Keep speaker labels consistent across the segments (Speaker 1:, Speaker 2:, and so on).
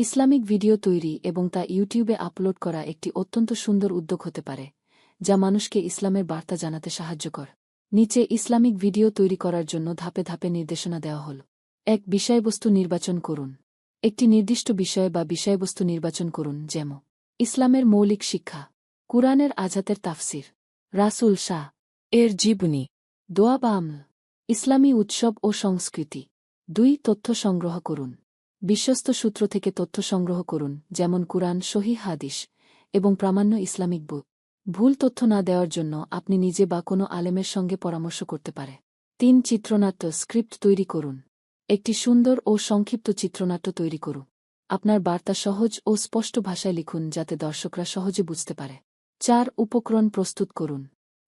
Speaker 1: Islamic video তৈরি এবং তা ইউটিউবে আপলোড করা একটি অত্যন্ত সুন্দর উদ্যোগ হতে পারে, যা মানুষকে ইসলামের বার্তা জানাতে সাহায্য করে। নিচে ইসলামিক ভিডিও তৈরি করার জন্য ধাপে ধাপে নির্দেশনা দেওয়া হল। বিষয়বস্তু নির্বাচন করুন। একটি নির্দিষ্ট বিষয় বা বিষয়বস্তু নির্বাচন করুন, যেমন ইসলামের মৌলিক শিক্ষা, কুরআনের আয়াতের তাফসির, রাসূল শাহ এর জীবনী, দোয়া বা আমল, ইসলামী উৎসব ও সংস্কৃতি। 2 তথ্য সংগ্রহ করুন। বিশ্বস্ত সূত্র থেকে তথ্য সংগ্রহ করুন, যেমন কুরআন, সহিহ হাদিস এবং প্রামাণ্য ইসলামিক বই। ভুল তথ্য না দেওয়ার জন্য আপনি নিজে বা কোনো আলেমের সঙ্গে পরামর্শ করতে পারে। 3 চিত্রনাট্য স্ক্রিপ্ট তৈরি করুন। একটি সুন্দর ও সংক্ষিপ্ত চিত্রনাট্য তৈরি করুন। আপনার বার্তা সহজ ও স্পষ্ট ভাষায় লিখুন যাতে দর্শকরা সহজে বুঝতে পারে। 4 উপকরণ প্রস্তুত করুন।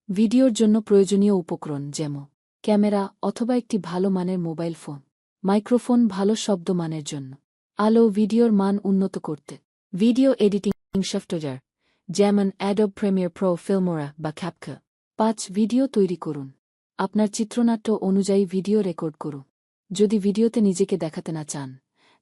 Speaker 1: ভিডিওর জন্য প্রয়োজনীয় উপকরণ, যেমন ক্যামেরা অথবা একটি ভালো মানের মোবাইল ফোন, মাইক্রোফোন ভালো শব্দ মানের জন্য, আলো ভিডিওর মান উন্নত করতে, ভিডিও এডিটিং সফটওয়্যার যেমন অ্যাডোব প্রিমিয়ার প্রো, ফিল্মোরা বা ক্যাপকাট। 5 ভিডিও তৈরি করুন। আপনার চিত্রনাট্য অনুযায়ী ভিডিও রেকর্ড করুন। যদি ভিডিওতে নিজেকে দেখাতে না চান,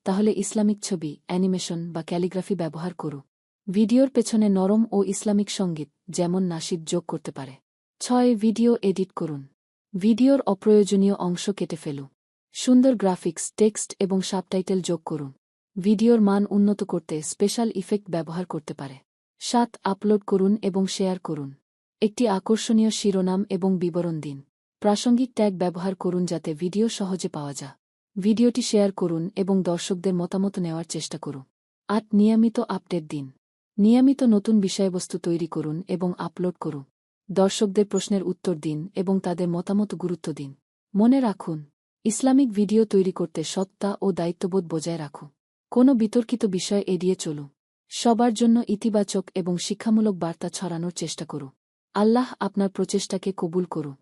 Speaker 1: তাহলে ইসলামিক ছবি, অ্যানিমেশন বা ক্যালিগ্রাফি ব্যবহার করুন। ভিডিওর পেছনে নরম ও ইসলামিক সঙ্গীত যেমন নাশিদ যোগ করতে পারে। 6 ভিডিও এডিট করুন। ভিডিওর অপ্রয়োজনীয় অংশ কেটে ফেলুন। সুন্দর গ্রাফিক্স, টেক্সট এবং সাবটাইটেল যোগ করুন। ভিডিওর মান উন্নত করতে স্পেশাল ইফেক্ট ব্যবহার করতে পারে। 7 আপলোড করুন এবং শেয়ার করুন। একটি আকর্ষণীয় শিরোনাম এবং বিবরণ দিন। প্রাসঙ্গিক ট্যাগ ব্যবহার করুন যাতে ভিডিও সহজে পাওয়া যায়। ভিডিওটি শেয়ার করুন এবং দর্শকদের মতামত নেওয়ার চেষ্টা করুন। 8 নিয়মিত আপডেট দিন। নিয়মিত নতুন বিষয়বস্তু তৈরি করুন এবং আপলোড করুন। দর্শকদের প্রশ্নের উত্তর দিন এবং তাদের মতামত গুরুত্ব দিন। মনে রাখুন, ইসলামিক ভিডিও তৈরি করতে সত্তা ও দায়িত্ববোধ বজায় রাখুন। কোনো বিতর্কিত বিষয় এড়িয়ে চলুন। সবার জন্য ইতিবাচক এবং শিক্ষামূলক বার্তা ছড়ানোর চেষ্টা করুন। আল্লাহ আপনার প্রচেষ্টাকে কবুল করুন।